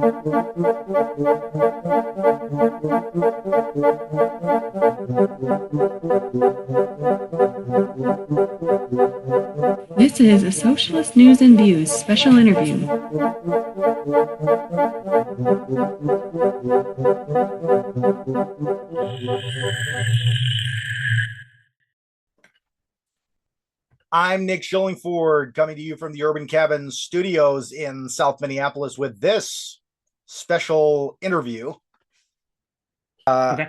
This is a Socialist News and Views special interview. I'm Nick Schillingford, coming to you from the Urban Cabin Studios in South Minneapolis with this special interview. Okay.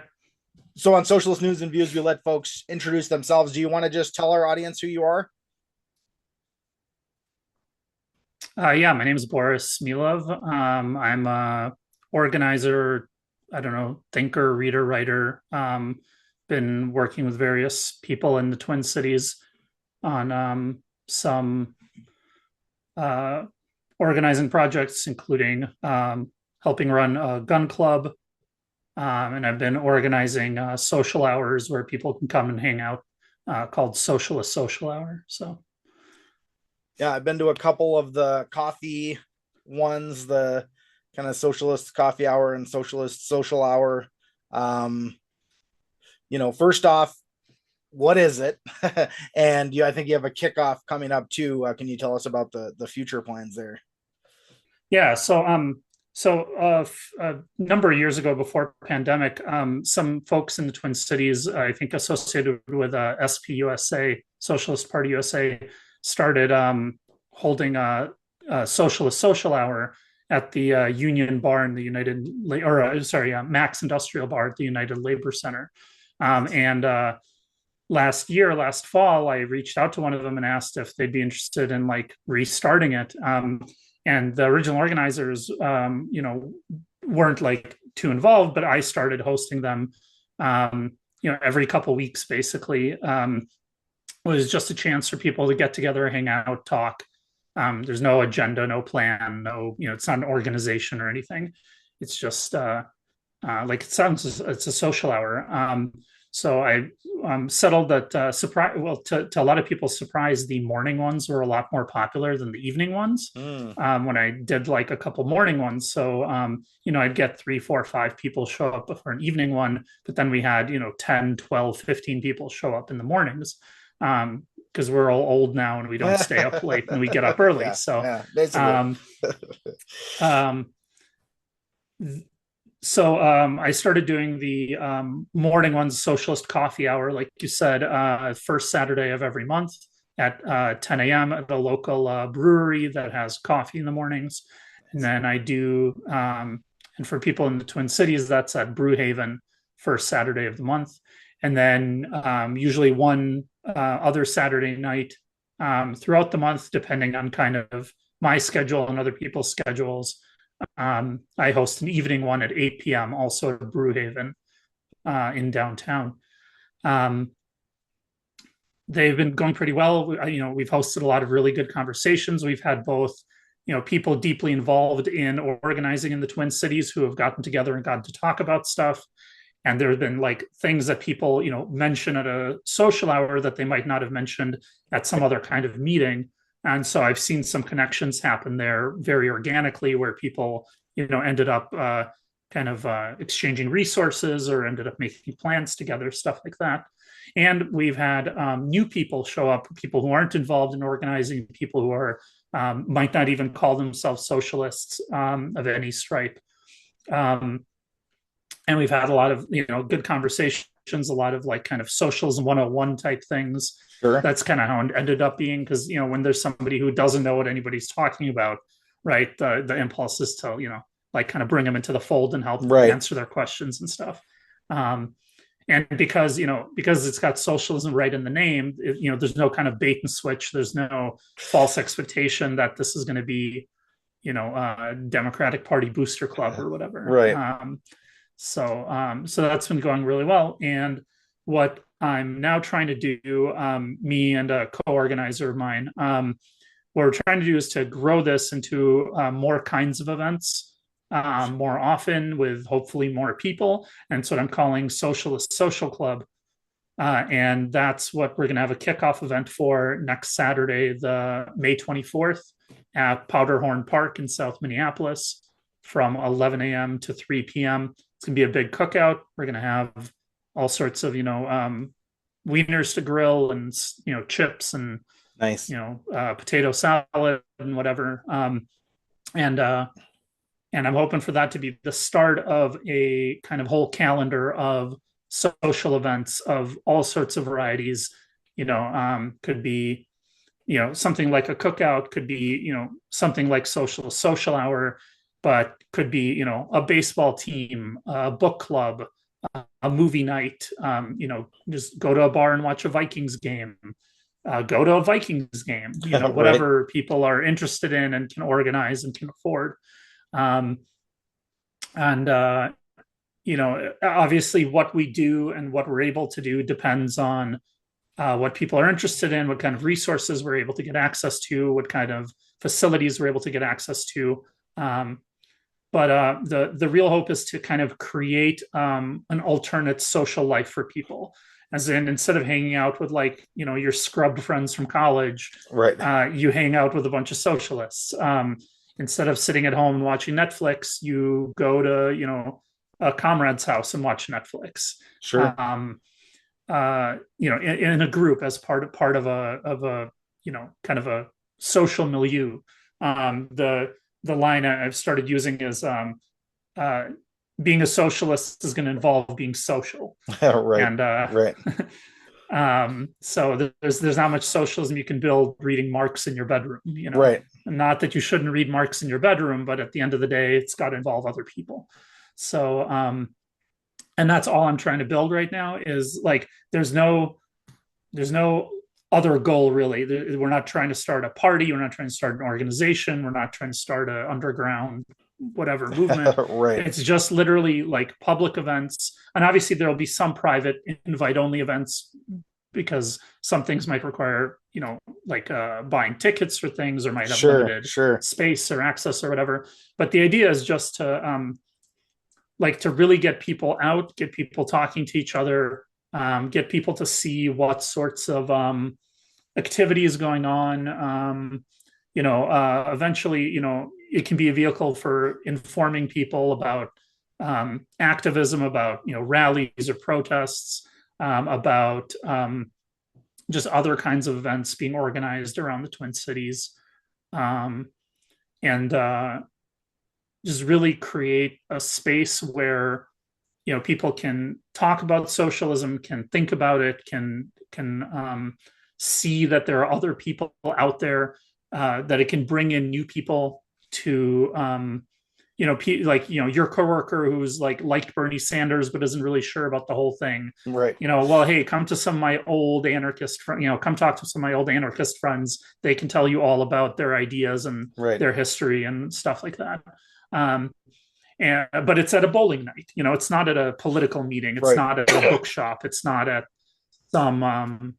So on Socialist News and Views, we let folks introduce themselves. Do you want to just tell our audience who you are? Yeah, my name is Boris Milov. I'm a organizer, thinker, reader, writer. Been working with various people in the Twin Cities on some organizing projects, including helping run a gun club. And I've been organizing social hours where people can come and hang out, called Socialist Social Hour. So, yeah, I've been to a couple of the coffee ones, the kind of Socialist Coffee Hour and Socialist Social Hour. First off, what is it? And I think you have a kickoff coming up too. Can you tell us about the future plans there? Yeah, so a number of years ago, before pandemic, some folks in the Twin Cities, I think associated with SPUSA, Socialist Party USA, started holding a Socialist Social Hour at the Union Bar in the Max Industrial Bar at the United Labor Center. And last fall, I reached out to one of them and asked if they'd be interested in restarting it. And the original organizers, weren't too involved, but I started hosting them, every couple of weeks, basically. It was just a chance for people to get together, hang out, talk. There's no agenda, no plan, it's not an organization or anything. It's just it sounds, it's a social hour. So I settled that, to a lot of people's surprise, the morning ones were a lot more popular than the evening ones when I did a couple morning ones. So, I'd get 3, 4, 5 people show up for an evening one, but then we had, 10, 12, 15 people show up in the mornings because we're all old now and we don't stay up late and we get up early. So I started doing the morning ones, Socialist Coffee Hour, like you said, first Saturday of every month at 10 a.m. at a local brewery that has coffee in the mornings. And then I do, and for people in the Twin Cities, that's at Brewhaven, first Saturday of the month. And then usually one other Saturday night throughout the month, depending on kind of my schedule and other people's schedules. I host an evening one at 8 p.m. also at Brewhaven in downtown. They've been going pretty well. We've hosted a lot of really good conversations. We've had both, people deeply involved in organizing in the Twin Cities who have gotten together and gotten to talk about stuff. And there have been things that people, mention at a social hour that they might not have mentioned at some other kind of meeting. And so I've seen some connections happen there very organically where people, ended up exchanging resources or ended up making plans together, stuff like that. And we've had new people show up, people who aren't involved in organizing, people who are might not even call themselves socialists of any stripe. And we've had a lot of, good conversations, a lot of kind of socialism 101 type things. Sure. That's kind of how it ended up being, because when there's somebody who doesn't know what anybody's talking about, right, the impulse is to kind of bring them into the fold and help answer their questions and stuff. And because it's got socialism right in the name, there's no kind of bait and switch. There's no false expectation that this is going to be a Democratic Party booster club or whatever. Right. So that's been going really well. And what I'm now trying to do, me and a co-organizer of mine, what we're trying to do is to grow this into more kinds of events, more often with hopefully more people. And so what I'm calling Socialist Social Club. And that's what we're going to have a kickoff event for next Saturday, the May 24th at Powderhorn Park in South Minneapolis from 11 a.m. to 3 p.m. It's gonna be a big cookout. We're gonna have all sorts of wieners to grill and chips and Nice. potato salad and whatever. And I'm hoping for that to be the start of a kind of whole calendar of social events of all sorts of varieties. Could be something like a cookout, could be something like social hour, but could be a baseball team, a book club, a movie night. Just go to a bar and watch a Vikings game. Go to a Vikings game. Whatever right. People are interested in and can organize and can afford. Obviously what we do and what we're able to do depends on what people are interested in, what kind of resources we're able to get access to, what kind of facilities we're able to get access to. But the real hope is to kind of create an alternate social life for people. As in, instead of hanging out with your scrubbed friends from college, right? You hang out with a bunch of socialists. Instead of sitting at home and watching Netflix, you go to a comrade's house and watch Netflix. Sure. In a group as part of a kind of a social milieu. The line I've started using is being a socialist is going to involve being social. Right. And right. So there's not much socialism you can build reading Marx in your bedroom. Right. Not that you shouldn't read Marx in your bedroom, but at the end of the day, it's got to involve other people. So and that's all I'm trying to build right now is there's no other goal really. We're not trying to start a party. We're not trying to start an organization. We're not trying to start an underground whatever movement. Right. It's just literally public events. And obviously there will be some private invite only events because some things might require, buying tickets for things or might have limited space or access or whatever. But the idea is just to really get people out, get people talking to each other, get people to see what sorts of activities going on. Eventually, it can be a vehicle for informing people about activism, about rallies or protests, about just other kinds of events being organized around the Twin Cities, and just really create a space where people can talk about socialism, can think about it, can see that there are other people out there, that it can bring in new people to your coworker who's liked Bernie Sanders but isn't really sure about the whole thing. Right. Hey, come to some of my old anarchist come talk to some of my old anarchist friends. They can tell you all about their ideas and their history and stuff like that. But it's at a bowling night. It's not at a political meeting. It's not at a bookshop. It's not at some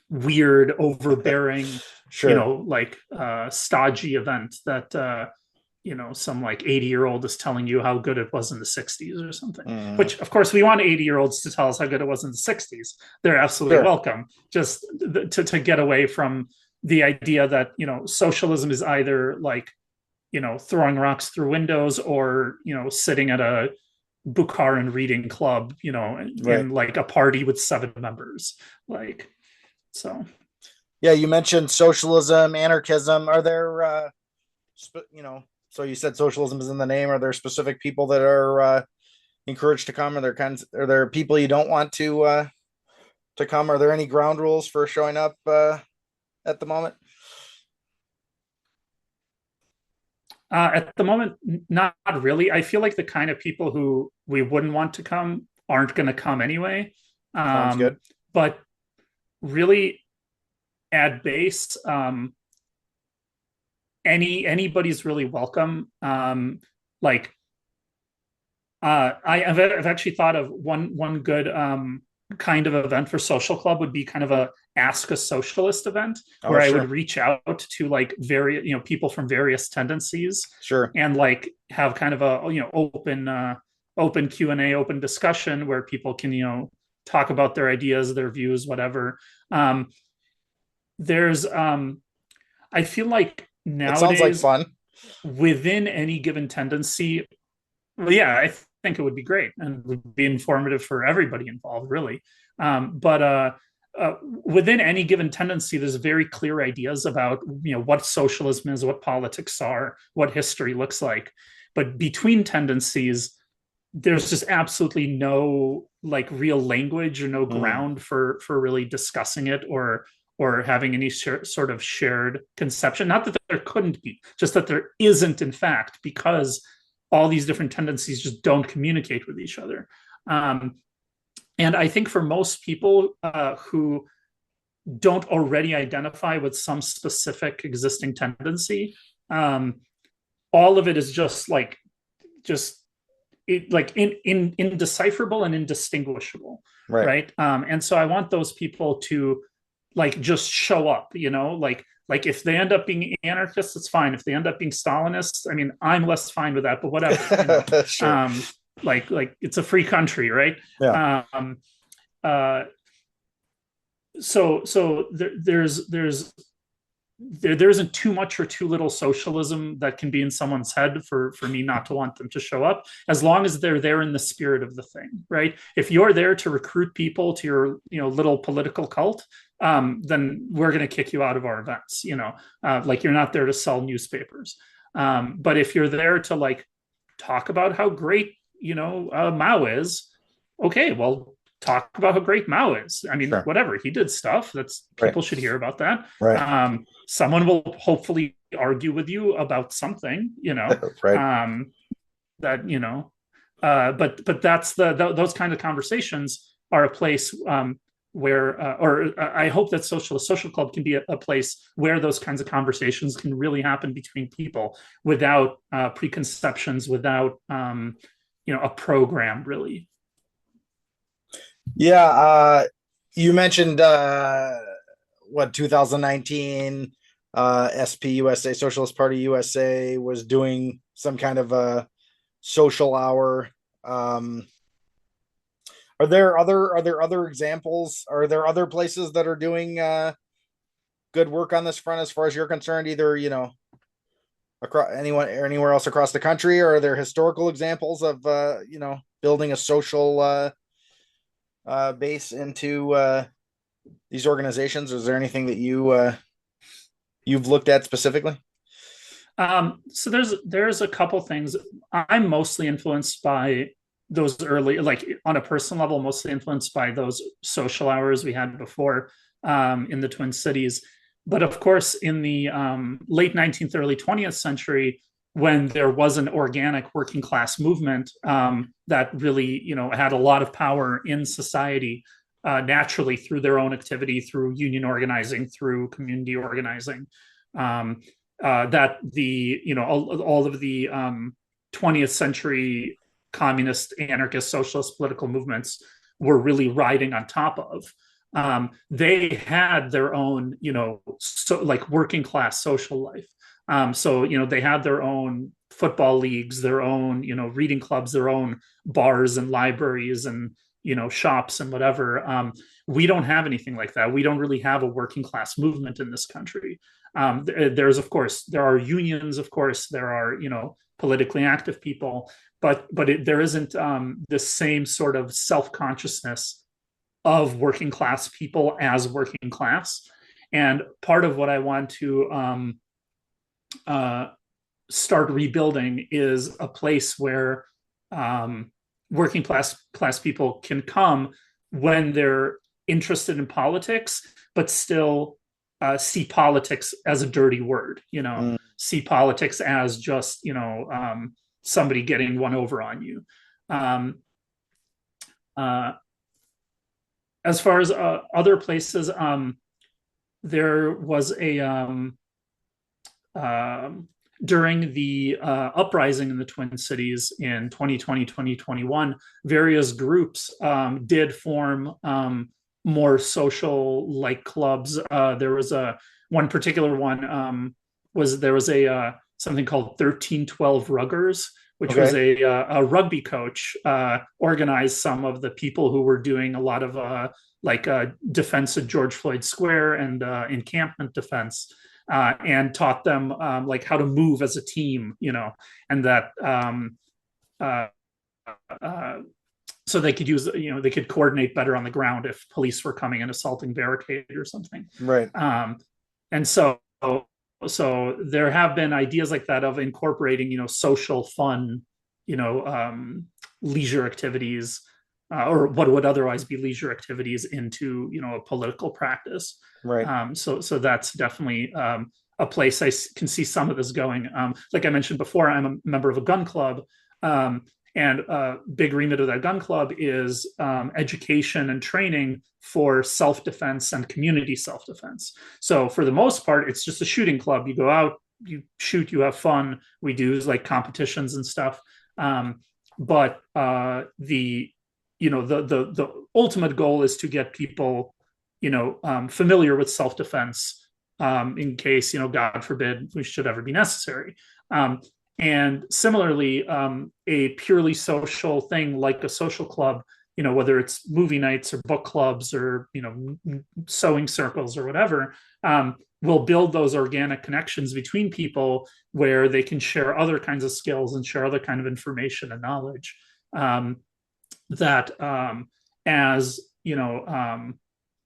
weird, overbearing, stodgy event that some 80-year-old is telling you how good it was in the 60s or something. Which, of course, we want 80-year-olds to tell us how good it was in the 60s. They're absolutely welcome. Just to get away from the idea that socialism is either throwing rocks through windows or sitting at a Bukharin reading club, in a party with 7 members. So. Yeah, you mentioned socialism, anarchism. Are there, so you said socialism is in the name. Are there specific people that are encouraged to come? Are there people you don't want to come? Are there any ground rules for showing up at the moment? At the moment, not really. I feel like the kind of people who we wouldn't want to come aren't going to come anyway. Sounds good. But really, at base, anybody's really welcome. I've actually thought of one good kind of event for social club would be kind of a ask a socialist event where I would reach out to various people from various tendencies, and have kind of a open Q&A, open discussion where people can talk about their ideas, their views, whatever. There's I feel like nowadays it sounds like fun. within any given tendency, well, yeah, I think it would be great and would be informative for everybody involved, really. But within any given tendency, there's very clear ideas about what socialism is, what politics are, what history looks like. But between tendencies, there's just absolutely no like real language or no ground for really discussing it or having any sort of shared conception. Not that there couldn't be, just that there isn't, in fact, because all these different tendencies just don't communicate with each other. And I think for most people who don't already identify with some specific existing tendency, all of it is just indecipherable and indistinguishable, right? And so I want those people to like just show up, like if they end up being anarchists, it's fine. If they end up being Stalinists, I mean, I'm less fine with that, but whatever. Sure. Like it's a free country, right? Yeah. So there isn't too much or too little socialism that can be in someone's head for me not to want them to show up, as long as they're there in the spirit of the thing, right? If you're there to recruit people to your little political cult, then we're going to kick you out of our events. Like you're not there to sell newspapers. But if you're there to like talk about how great Mao is, okay, well, talk about how great Mao is. I mean, whatever, he did stuff that's people should hear about that. Right. Someone will hopefully argue with you about something, right. But that's those kind of conversations are a place where, or I hope that Socialist Social Club can be a place where those kinds of conversations can really happen between people without preconceptions, without a program, really. Yeah, you mentioned 2019 SPUSA, Socialist Party USA, was doing some kind of a social hour. Are there other examples? Are there other places that are doing good work on this front as far as you're concerned, either across anywhere else across the country, or are there historical examples of building a social base into these organizations? Is there anything that you've looked at specifically? So there's a couple things. I'm mostly influenced by those early, like on a personal level, mostly influenced by those social hours we had before in the Twin Cities. But of course, in the late 19th, early 20th century, when there was an organic working class movement that really, had a lot of power in society naturally through their own activity, through union organizing, through community organizing, that all of the 20th century communist, anarchist, socialist political movements were really riding on top of. They had their own, like working class social life. So they had their own football leagues, their own, reading clubs, their own bars and libraries and, shops and whatever. We don't have anything like that. We don't really have a working class movement in this country. There are unions, of course, there are, politically active people, but there isn't the same sort of self-consciousness of working class people as working class. And part of what I want to start rebuilding is a place where working class people can come when they're interested in politics, but still see politics as a dirty word, see politics as just, somebody getting one over on you. As far as other places, there was a during the uprising in the Twin Cities in 2020, 2021, various groups did form more social like clubs. There was one particular one there was a something called 1312 Ruggers, which was a rugby coach organized some of the people who were doing a lot of defense of George Floyd Square and encampment defense. and taught them like how to move as a team, and that uh, uh, so they could use, they could coordinate better on the ground if police were coming and assaulting barricade or something. Right. And so there have been ideas like that of incorporating, social fun, leisure activities, or what would otherwise be leisure activities into, a political practice. Right. So that's definitely a place I can see some of this going. Like I mentioned before, I'm a member of a gun club. And a big remit of that gun club is education and training for self-defense and community self-defense. So for the most part, it's just a shooting club. You go out, you shoot, you have fun. We do like competitions and stuff. But the ultimate goal is to get people, familiar with self-defense in case, God forbid, we should ever be necessary. And similarly, a purely social thing like a social club, whether it's movie nights or book clubs or, sewing circles or whatever, will build those organic connections between people where they can share other kinds of skills and share other kind of information and knowledge that as,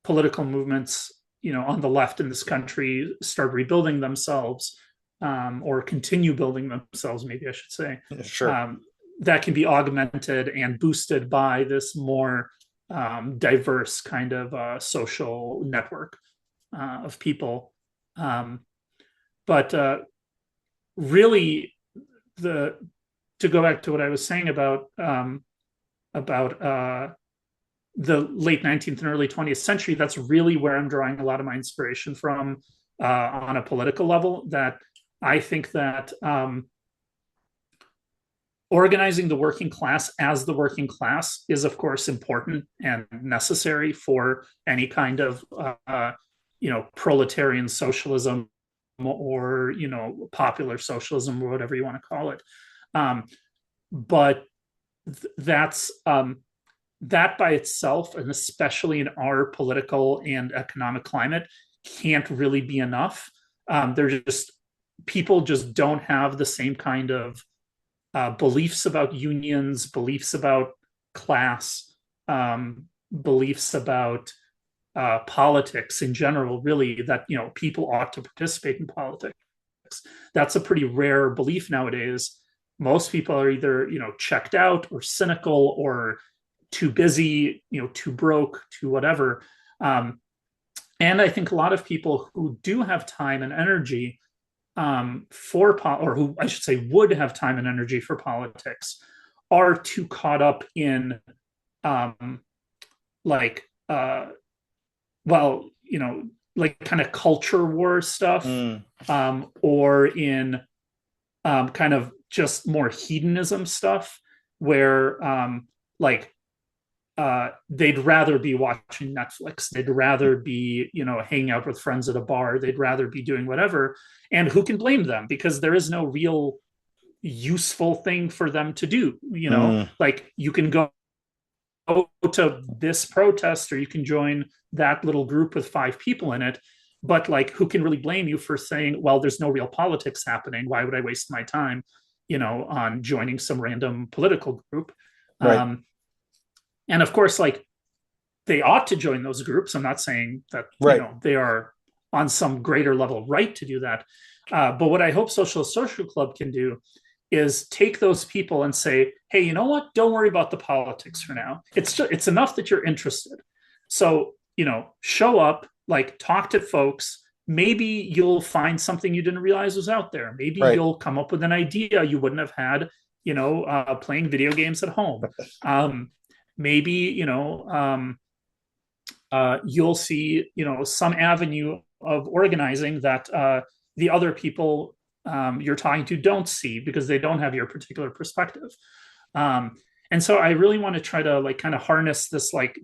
political movements, on the left in this country start rebuilding themselves, or continue building themselves, maybe I should say. Sure. That can be augmented and boosted by this more diverse kind of social network of people. But really, to go back to what I was saying about the late 19th and early 20th century, that's really where I'm drawing a lot of my inspiration from on a political level. That I think that organizing the working class as the working class is, of course, important and necessary for any kind of, proletarian socialism or, popular socialism or whatever you want to call it. But that's that by itself, and especially in our political and economic climate, can't really be enough. People just don't have the same kind of beliefs about unions, beliefs about class, beliefs about politics in general, really, that, people ought to participate in politics. That's a pretty rare belief nowadays. Most people are either, checked out or cynical or too busy, too broke, too whatever. And I think a lot of people who do have time and energy or who I should say would have time and energy for politics, are too caught up in like kind of culture war stuff, or in kind of just more hedonism stuff, where they'd rather be watching Netflix. They'd rather be, hanging out with friends at a bar. They'd rather be doing whatever. And who can blame them? Because there is no real useful thing for them to do. Like you can go to this protest or you can join that little group with 5 people in it. But like, who can really blame you for saying, well, there's no real politics happening. Why would I waste my time, on joining some random political group? Right. And of course, like, they ought to join those groups. I'm not saying that they are on some greater level right to do that. But what I hope Socialist Social Club can do is take those people and say, hey, you know what? Don't worry about the politics for now. It's enough that you're interested. So, show up, like, talk to folks. Maybe you'll find something you didn't realize was out there. Maybe you'll come up with an idea you wouldn't have had, playing video games at home. Maybe, you'll see, some avenue of organizing that the other people you're talking to don't see because they don't have your particular perspective. And so I really want to try to like kind of harness this like,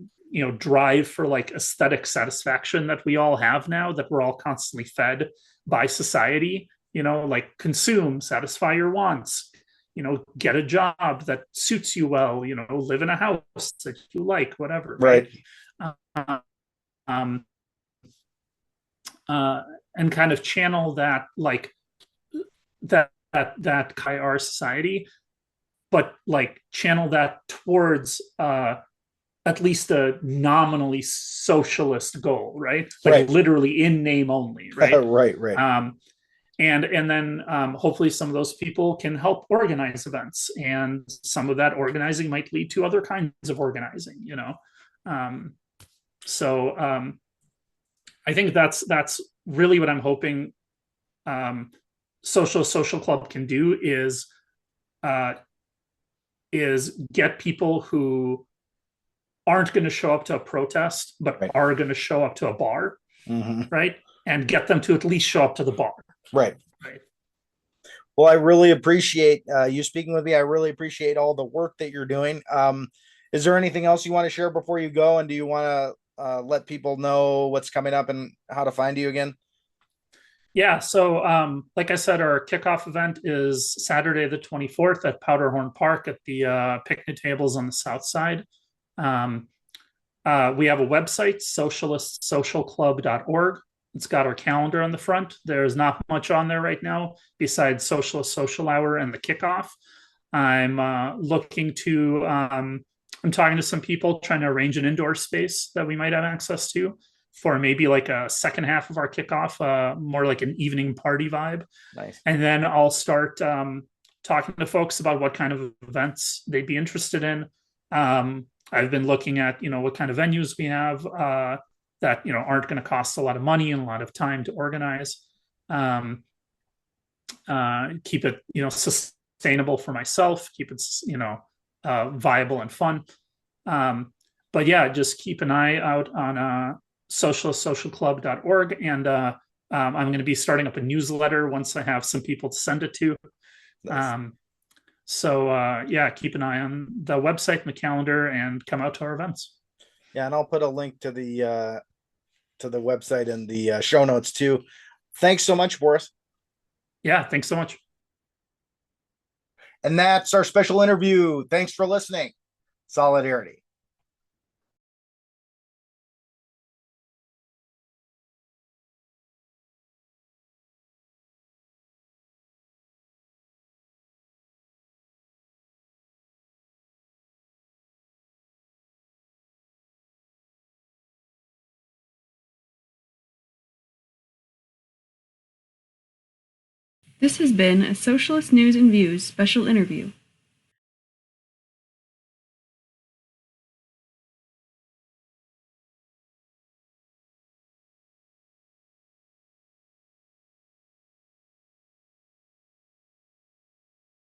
drive for like aesthetic satisfaction that we all have now, that we're all constantly fed by society, like consume, satisfy your wants, get a job that suits you well, live in a house that you like, whatever. Right. and kind of channel that, like that our society, but like channel that towards at least a nominally socialist goal, right? Like Right. literally in name only, right? Right. And then hopefully some of those people can help organize events, and some of that organizing might lead to other kinds of organizing, you know. So I think that's really what I'm hoping social club can do is get people who aren't going to show up to a protest but Right. are going to show up to a bar, right? And get them to at least show up to the bar. Right. Right. Well, I really appreciate you speaking with me. I really appreciate all the work that you're doing. Is there anything else you want to share before you go? And do you want to let people know what's coming up and how to find you again? Yeah. So, like I said, our kickoff event is Saturday the 24th at Powderhorn Park at the picnic tables on the south side. We have a website, socialistsocialclub.org. It's got our calendar on the front. There's not much on there right now besides Socialist Social Hour and the kickoff. I'm looking to, I'm talking to some people trying to arrange an indoor space that we might have access to for maybe like a second half of our kickoff, more like an evening party vibe. Nice. And then I'll start talking to folks about what kind of events they'd be interested in. I've been looking at, what kind of venues we have that, aren't going to cost a lot of money and a lot of time to organize. Keep it, sustainable for myself, keep it, viable and fun. But yeah, just keep an eye out on socialistsocialclub.org. And I'm going to be starting up a newsletter once I have some people to send it to. Nice. So yeah, keep an eye on the website and the calendar and come out to our events. Yeah, and I'll put a link to the website and the show notes too. Thanks so much, Boris. Yeah, thanks so much. And that's our special interview. Thanks for listening. Solidarity. This has been a Socialist News and Views special interview.